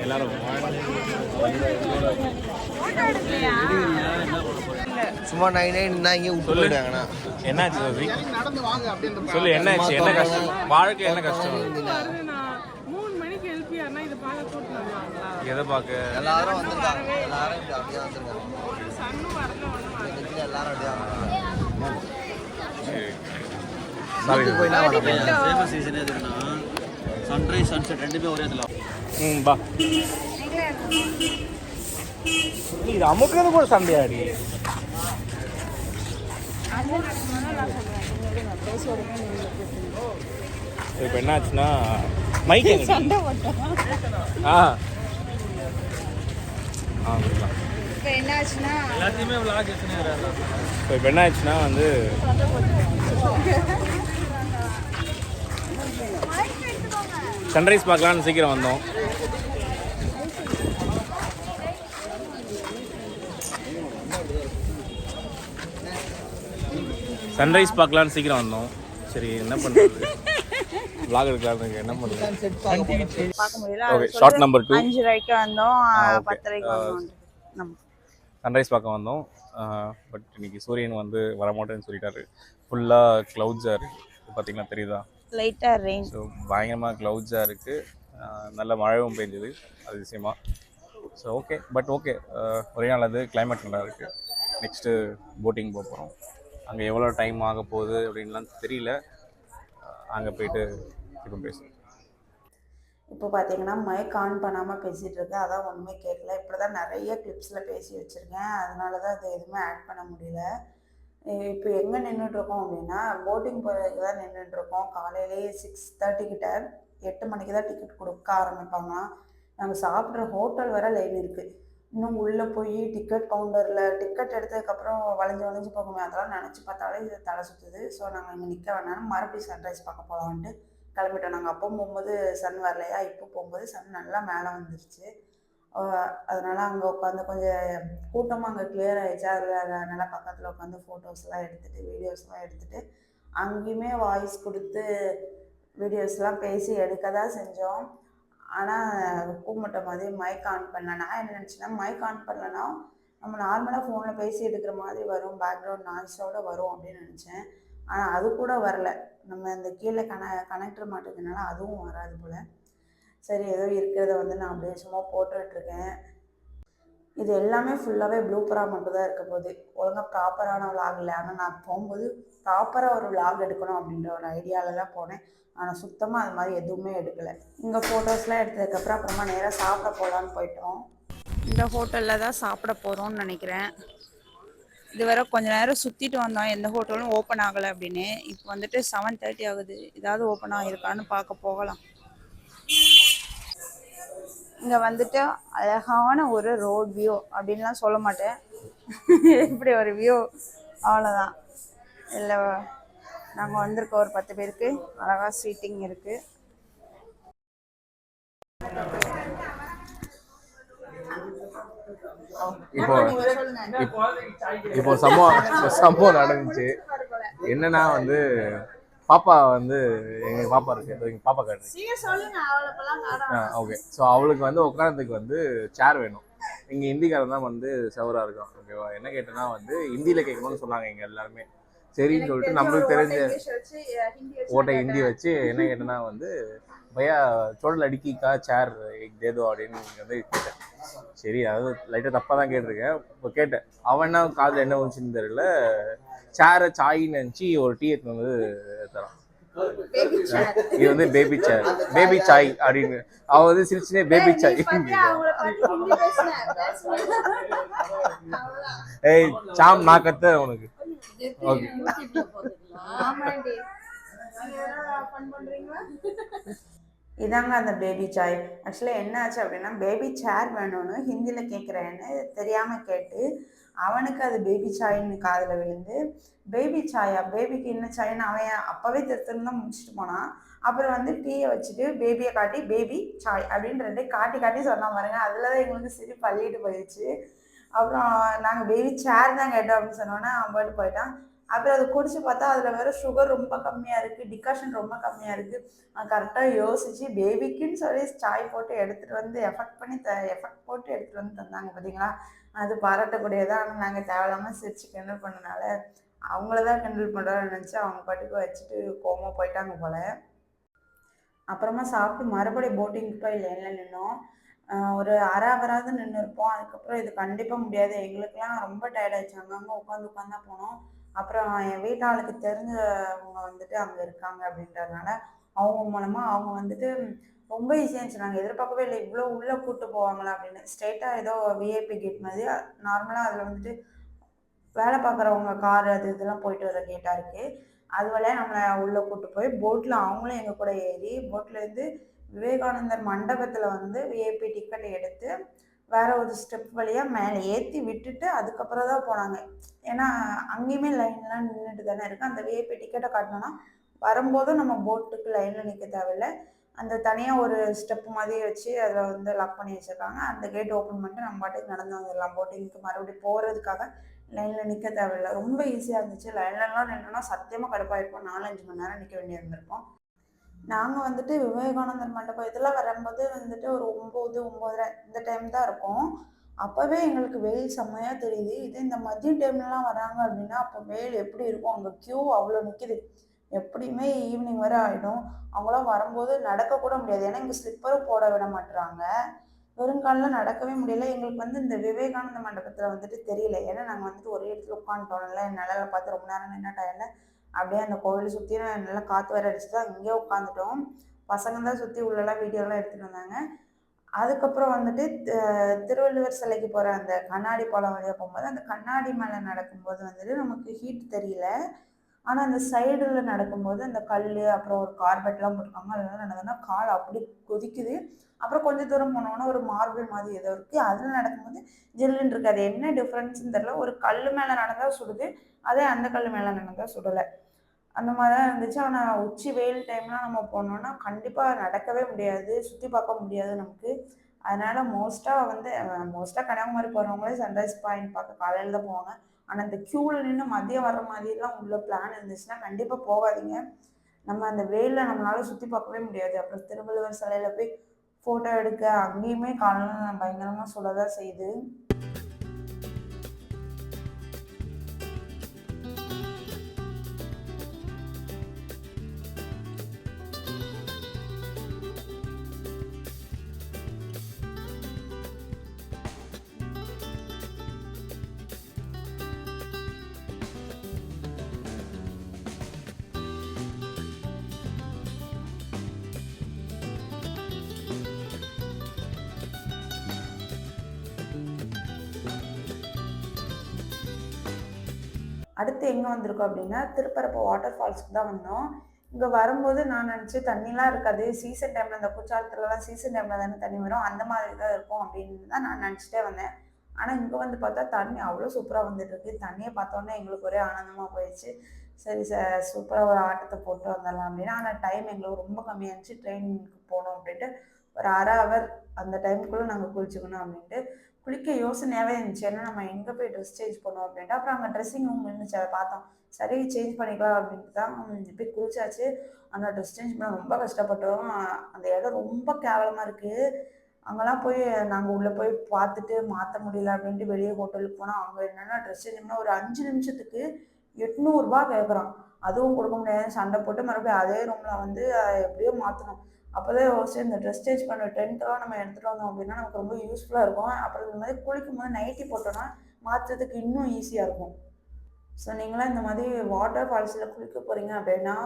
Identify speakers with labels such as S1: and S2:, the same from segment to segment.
S1: எல்லாரும்
S2: சும்மா நைனா இங்கே விட்டு போயிடுவாங்கண்ணா.
S1: என்னாச்சு சோசி? சொல்லு என்னாச்சு, என்ன கஷ்டம் வாழ்க்கை, என்ன கஷ்டம்?
S3: 3 மணிக்கு எழுப்பியாருன்னா இதை பார்க்க கூட்டினாங்களா?
S1: எதை பார்க்க?
S2: எல்லாரும் வந்துருக்காங்க, எல்லாரும் அப்படியே வந்துருக்காங்க.
S3: ஒரு சன்னும் வரல, ஒன்றும் வரல.
S2: எல்லாரும் அப்படியே
S4: ஃபேமஸ் சீசனே எதுனா சன்ரைஸ் சன்செட் ரெண்டுமே ஒரே இதில்.
S1: பா இது அமுக்கிறது கூட சண்டையாடி. இப்போ என்னாச்சுன்னா மைக்
S4: எல்லாத்தையுமே விளாக் எடுத்துனே.
S1: இப்போ என்ன ஆச்சுன்னா வந்து சன்ரைஸ் பார்க்கலான்னு சீக்கிரம் வந்தோம். சன்ரைஸ் பார்க்கலான்னு சீக்கிரம் வந்தோம். சரி என்ன பண்ணுறது, vlog எடுக்கலாம்னு என்ன பண்ணுறது,
S5: பார்க்க முடியல.
S1: ஓகே ஷார்ட் நம்பர் 2
S5: 5 ரூபாய்க்கு வந்தோம், 10 ரூபாய்க்கு வந்தோம்.
S1: சன்ரைஸ் பார்க்க வந்தோம். பட் இன்னைக்கு சூரியன் வந்து வரமாட்டேன்னு சொல்லிட்டாரு. ஃபுல்லாக க்ளவுட்ஸாக இருக்குது, பார்த்தீங்கன்னா தெரியுதா?
S5: லைட்டாக ரெயின்.
S1: ஸோ பயங்கரமாக க்ளவுட்ஸாக இருக்குது. நல்ல மழையும் பெஞ்சுது அதிசயமாக. ஸோ ஓகே, பட் ஓகே, ஒரே நாள் அது கிளைமேட் நல்லா இருக்குது. நெக்ஸ்ட்டு போட்டிங் போக போகிறோம். அங்கே எவ்வளோ டைம் ஆக போகுது அப்படின்லாம் தெரியல. அங்கே போயிட்டு இப்போ பேசுகிறேன்.
S5: இப்போ பார்த்தீங்கன்னா மைக் ஆன் பண்ணாமல் பேசிகிட்டு இருக்கேன், அதான் ஒன்றுமே கேட்கல. இப்படி தான் நிறைய கிளிப்ஸில் பேசி வச்சுருக்கேன், அதனால தான் அது எதுவுமே ஆட் பண்ண முடியல. இப்போ எங்கே நின்றுட்டுருக்கோம் அப்படின்னா போட்டிங் போகிறதுக்கு தான் நின்றுட்டுருக்கோம். காலையிலேயே 6:30 கிட்ட 8 மணிக்கு தான் டிக்கெட் கொடுக்க ஆரம்பிப்பாங்க. நாங்கள் சாப்பிட்ற ஹோட்டல் வர லைன் இருக்குது. இன்னும் உள்ளே போய் டிக்கெட் கவுண்டரில் டிக்கெட் எடுத்ததுக்கப்புறம் வளைஞ்சு போகுமே, அதெல்லாம் நினச்சி பார்த்தாலே இது தலை சுற்றுது. ஸோ நாங்கள் இங்கே நிற்க வேணாலும் மறுபடியும் சன்ரைஸ் பார்க்க போகலான்ட்டு கிளம்பிட்டோம். நாங்கள் அப்போ போகும்போது சன் வரலையா, இப்போ போகும்போது சன் நல்லா மேலே வந்துருச்சு. அதனால் அங்கே உட்காந்து கொஞ்சம் கூட்டமாக அங்கே கிளியர் ஆகிடுச்சு. அதில் நல்லா பக்கத்தில் உட்காந்து ஃபோட்டோஸ்லாம் எடுத்துகிட்டு வீடியோஸ்லாம் எடுத்துகிட்டு அங்கேயுமே வாய்ஸ் கொடுத்து வீடியோஸ்லாம் பேசி எடுக்க தான் செஞ்சோம். ஆனால் கூப்பிட்ட மாதிரி மைக் ஆன் பண்ணல. நான் என்ன நினச்சேன்னா மைக் ஆன் பண்ணலன்னா நம்ம நார்மலாக ஃபோனில் பேசி எடுக்கிற மாதிரி வரும், பேக்ரவுண்ட் நாய்ஸோடு வரும் அப்படின்னு நினச்சேன். ஆனால் அது கூட வரல. நம்ம அந்த கீழே கனெக்டர் மாட்டேங்கிறதுனால அதுவும் வராது போல். சரி ஏதோ இருக்கிறத வந்து நான் அப்படியே சும்மா போட்டுட்ருக்கேன். இது எல்லாமே ஃபுல்லாகவே ப்ளூப்பராக மட்டும் தான் இருக்க போகுது, ஒழுங்காக ப்ராப்பரான விளாக் இல்லை. ஆனால் நான் போகும்போது ப்ராப்பராக ஒரு விளாக் எடுக்கணும் அப்படின்ற ஒரு ஐடியாவில் தான் போனேன். ஆனால் சுத்தமாக அது மாதிரி எதுவுமே எடுக்கலை. இங்கே ஃபோட்டோஸ்லாம் எடுத்ததுக்கப்புறம் அப்புறமா நேராக சாப்பிட போகலான்னு போயிட்டோம். இந்த ஹோட்டலில் தான் சாப்பிட போகிறோம்னு நினைக்கிறேன். இதுவரை கொஞ்ச நேரம் சுற்றிட்டு வந்தோம், எந்த ஹோட்டலும் ஓப்பன் ஆகலை அப்படின்னு. இப்போ வந்துட்டு 7:30 ஆகுது, ஏதாவது ஓப்பன் ஆகிருக்கான்னு பார்க்க போகலாம். இங்கே வந்துட்டு அழகான ஒரு ரோட் வியூ அப்படின்லாம் சொல்ல மாட்டேன், இப்படி ஒரு வியூ அவ்வளோதான். இல்லை நாங்கள் வந்திருக்க ஒரு 10 பேருக்கு அழகாக சீட்டிங் இருக்குது.
S1: இப்போ சம்பவம் நடந்துச்சு. என்னன்னா வந்து பாப்பா வந்து எங்கள் பாப்பா இருக்கு, எங்கள் பாப்பா காட்டு. ஓகே, ஸோ அவளுக்கு வந்து உட்காரத்துக்கு வந்து சேர் வேணும். இங்கே ஹிந்திக்காரன் தான் வந்து சவராக இருக்கும். ஓகேவா, என்ன கேட்டேன்னா வந்து ஹிந்தியில் கேட்கணும்னு சொன்னாங்க இங்கே எல்லாருமே. சரின்னு சொல்லிட்டு நம்மளுக்கு தெரிஞ்ச ஓட்டை ஹிந்தி வச்சு என்ன கேட்டேன்னா வந்து பையா சோட லடிக்கா சேர் தேதோ அப்படின்னு வந்து கேட்டேன். சரி, அதாவது லைட்டாக தப்பாக தான் கேட்டிருக்கேன். இப்போ கேட்டேன், அவன் என்ன காதில் என்ன வந்துச்சுன்னு தெரியல, சேரை சாயின்னு நினச்சி ஒரு டீ எடுத்து வந்து தரான். இது வந்து பேபி சேர், பேபி சாய் அப்படின்னு. அவ வந்து சிரிச்சுனே பேபி சாய். ஏய் சாம் நான் கத்த உனக்கு. ஓகே
S5: இதாங்க அந்த பேபி சாய். ஆக்சுவலாக என்ன ஆச்சு அப்படின்னா பேபி சேர் வேணும்னு ஹிந்தியில் கேட்குறேன்னு தெரியாமல் கேட்டு அவனுக்கு அது பேபி சாயின்னு காதில் விழுந்து பேபி சாயா, பேபிக்கு என்ன சாயின்னு அவன் அப்போவே திருத்தம் தான் முடிச்சுட்டு போனான். அப்புறம் வந்து டீயை வச்சுட்டு பேபியை காட்டி பேபி சாய் அப்படின்னு 2 காட்டி சொன்னா பாருங்க. அதில் தான் எங்களுக்கு சிரிப்பு பள்ளிட்டு போயிடுச்சு. அப்புறம் நாங்கள் பேபி சேர் தான் கேட்டோம் அப்படின்னு சொன்னோன்னா அவன் போயிட்டு போயிட்டான். அப்புறம் அதை குடிச்சு பார்த்தா அதில் வேற சுகர் ரொம்ப கம்மியாக இருக்குது, டிகாஷன் ரொம்ப கம்மியாக இருக்குது. கரெக்டாக யோசிச்சு பேபிக்குன்னு சொல்லி சாய் போட்டு எடுத்துகிட்டு வந்து எஃபெக்ட் போட்டு எடுத்துகிட்டு வந்து தந்தாங்க பார்த்தீங்களா. அது பாராட்டக்கூடியதான். ஆனால் நாங்கள் தேவையில்லாமல் சிரிச்சு கிண்டல் பண்ணனால அவங்கள தான் கிண்டல் பண்ணுறோன்னு நினச்சி அவங்க பாட்டுக்கு வச்சுட்டு கோமா போயிட்டாங்க போல். அப்புறமா சாப்பிட்டு மறுபடியும் போட்டிங்க்கு போய் லைனில் நின்னோம். ஒரு அரை ஹவராவது நின்று இருப்போம். அதுக்கப்புறம் இது கண்டிப்பாக முடியாது, எங்களுக்கெல்லாம் ரொம்ப டயர்டாயிடுச்சு, அங்கங்கே உட்காந்து தான் போனோம். அப்புறம் என் வீட்டாளுக்கு தெரிஞ்சவங்க வந்துட்டு அங்கே இருக்காங்க அப்படின்றதுனால அவங்க மூலமாக அவங்க வந்துட்டு ரொம்ப ஈஸியாக இருந்துச்சு. நாங்கள் எதிர்பார்க்கவே இல்லை இவ்வளோ உள்ளே கூப்பிட்டு போவாங்களா அப்படின்னு. ஸ்ட்ரெயிட்டாக ஏதோ விஐபி கேட் மாதிரி நார்மலாக அதில் வந்துட்டு வேலை பார்க்குறவங்க கார் அது இதெல்லாம் போயிட்டு வர கேட்டாக இருக்குது. அது வழியாக நம்மளை உள்ளே கூப்பிட்டு போய் போட்டில் அவங்களும் எங்கள் கூட ஏறி போட்லேருந்து விவேகானந்தர் மண்டபத்தில் வந்து விஐபி டிக்கெட்டை எடுத்து வேற ஒரு ஸ்டெப் வழியாக மேலே ஏற்றி விட்டுட்டு அதுக்கப்புறம் தான் போனாங்க. ஏன்னா அங்கேயுமே லைன்லாம் நின்றுட்டு தானே இருக்குது. அந்த விஐபி டிக்கெட்டை காட்டினோன்னா வரும்போதும் நம்ம போட்டுக்கு லைனில் நிற்க தேவையில்லை. அந்த தனியாக ஒரு ஸ்டெப் மாதிரி வச்சு அதில் வந்து லாக் பண்ணி வச்சுருக்காங்க. அந்த கேட் ஓப்பன் பண்ணிட்டு நம்ம பாட்டுக்கு நடந்து வந்துடலாம். போட்டிங்க்கு மறுபடியும் போகிறதுக்காக லைனில் நிற்க தேவையில்லை. ரொம்ப ஈஸியாக இருந்துச்சு. லைன்லலாம் நின்னோன்னா சத்தியமாக கடுப்பாயிருப்போம். 4-5 மணி நேரம் நிற்க வேண்டியிருந்திருப்போம். நாங்கள் வந்துட்டு விவேகானந்தர் மண்டபம் இதெல்லாம் வரும்போது வந்துட்டு ஒரு 9, 9:30 இந்த டைம் தான் இருக்கும். அப்போவே எங்களுக்கு வெயில் செம்மையாக தெரியுது. இது இந்த மதிய டைம்லலாம் வராங்க அப்படின்னா அப்போ வெயில் எப்படி இருக்கும்? அங்கே க்யூ அவ்வளோ நிற்கிது. எப்படியுமே ஈவினிங் வரை ஆகிடும். அவங்களாம் வரும்போது நடக்கக்கூட முடியாது. ஏன்னா இங்கே ஸ்லிப்பரும் போட விட மாட்டுறாங்க. வெறுங்காலில் நடக்கவே முடியல. எங்களுக்கு வந்து இந்த விவேகானந்த மண்டபத்தில் வந்துட்டு தெரியல. ஏன்னா நாங்கள் வந்துட்டு ஒரே இடத்துல உட்காந்துட்டோம்ல, நிழலை பார்த்து ரொம்ப நேரம் நின்ன டயர்ல அப்படியே அந்த கோவில் சுற்றி நல்லா காற்று வேறு அடிச்சுட்டு அங்கேயே உட்காந்துட்டோம். பசங்க தான் சுற்றி உள்ளெல்லாம் வீடியோலாம் எடுத்துகிட்டு வந்தாங்க. அதுக்கப்புறம் வந்துட்டு திருவள்ளுவர் சிலைக்கு போகிற அந்த கண்ணாடி பாலம் வழியாக போகும்போது அந்த கண்ணாடி மேலே நடக்கும்போது வந்துட்டு நமக்கு ஹீட் தெரியல. ஆனால் அந்த சைடில் நடக்கும்போது அந்த கல் அப்புறம் ஒரு கார்பெட்லாம் போட்டிருக்காங்க. அதெல்லாம் நடந்ததுன்னா கால் அப்படி கொதிக்குது. அப்புறம் கொஞ்சம் தூரம் போனோன்னா ஒரு மார்பிள் மாதிரி ஏதோ இருக்குது. அதில் நடக்கும்போது ஜில்லுன்னு இருக்குது. அது என்ன டிஃப்ரென்ஸ்ன்னு தெரியல. ஒரு கல் மேலே நடந்தால் சுடுது, அதே அந்த கல் மேலே நடந்தால் சுடலை. அந்த மாதிரி தான் இருந்துச்சு. ஆனால் உச்சி வெயில் டைம்லாம் நம்ம போனோன்னா கண்டிப்பாக நடக்கவே முடியாது, சுற்றி பார்க்க முடியாது நமக்கு. அதனால் மோஸ்ட்டாக கன்னியாகுமரி போகிறவங்களே சன்ரைஸ் பாயிண்ட் பார்க்க காலையில் தான் போவாங்க. ஆனால் இந்த க்யூவில் நின்று மதியம் வர மாதிரிலாம் உள்ள பிளான் இருந்துச்சுன்னா கண்டிப்பாக போகாதீங்க. நம்ம அந்த வெயிலில் நம்மளால சுற்றி பார்க்கவே முடியாது. அப்புறம் திருவள்ளுவர் சிலையில் போய் ஃபோட்டோ எடுக்க அங்கேயுமே காலையில் பயங்கரமாக சுட தான் செய்யுது. அடுத்து எங்கே வந்திருக்கோம் அப்படின்னா திருப்பரப்பு வாட்டர் ஃபால்ஸ்க்கு தான் வந்தோம். இங்கே வரும்போது நான் நினச்சேன் தண்ணிலாம் இருக்காது, சீசன் டைமில் இந்த குற்றாலத்துலலாம் சீசன் டைமில் தானே தண்ணி வரும், அந்த மாதிரி தான் இருக்கும் அப்படின்னு தான் நான் நினச்சிட்டே வந்தேன். ஆனால் இங்கே வந்து பார்த்தா தண்ணி அவ்வளோ சூப்பராக வந்துட்டுருக்கு. தண்ணியை பார்த்தோன்னே எங்களுக்கு ஒரே ஆனந்தமாக போயிடுச்சு. சரி சூப்பராக ஒரு ஆட்டத்தை போட்டு வந்துடலாம் அப்படின்னா. ஆனால் டைம் எங்களுக்கு ரொம்ப கம்மியாக இருந்துச்சு. ட்ரெயினுக்கு போகணும் அப்படின்ட்டு ஒரு அரை ஹவர் அந்த டைமுக்குள்ளே நாங்கள் குளிச்சுக்கணும் அப்படின்ட்டு குளிக்க யோசனையாகவே இருந்துச்சு. ஏன்னா நம்ம எங்கே போய் ட்ரெஸ் சேஞ்ச் பண்ணோம் அப்படின்ட்டு. அப்புறம் அங்கே ட்ரெஸ்ஸிங் ரூம் இருந்துச்சு, அதை பார்த்தோம். சரி சேஞ்ச் பண்ணிக்கலாம் அப்படின்ட்டு தான் போய் குளிச்சாச்சு. ஆனால் ட்ரெஸ் சேஞ்ச் பண்ண ரொம்ப கஷ்டப்பட்டோம். அந்த இடம் ரொம்ப கேவலமாக இருக்குது. அங்கெல்லாம் போய் நாங்கள் உள்ளே போய் பார்த்துட்டு மாற்ற முடியல அப்படின்ட்டு வெளியே ஹோட்டலுக்கு போனால் அங்கே என்னென்னா ட்ரெஸ் சேஞ்ச் பண்ணால் ஒரு 5 நிமிஷத்துக்கு 800 ரூபா கேட்குறான். அதுவும் கொடுக்க முடியாது. சண்டை போட்டு மறுபடியும் அதே ரூமில் வந்து எப்படியோ மாற்றணும். அப்போ தான் யோசிச்சு இந்த ட்ரெஸ் சேஞ்ச் பண்ண டென்ட்டெல்லாம் நம்ம எடுத்துகிட்டு வந்தோம் அப்படின்னா நமக்கு ரொம்ப யூஸ்ஃபுல்லாக இருக்கும். அப்புறம் இந்த மாதிரி குளிக்கும் போது நைட்டி போட்டோன்னா மாற்றுறதுக்கு இன்னும் ஈஸியாக இருக்கும். ஸோ நீங்களாம் இந்த மாதிரி வாட்டர் ஃபால்ஸில் குளிக்க போகிறீங்க அப்படின்னா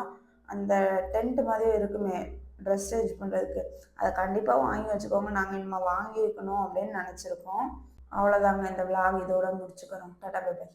S5: அந்த டென்ட் மாதிரி இருக்குமே ட்ரெஸ் சேஞ்ச் பண்ணுறதுக்கு, அதை கண்டிப்பாக வாங்கி வச்சுக்கோங்க. நாங்கள் இனிமேல் வாங்கி வைக்கணும் அப்படின்னு நினச்சிருக்கோம். அவ்வளோதாங்க, இந்த விளாக் இதோட முடிச்சுக்கிறோம். Tata bye by.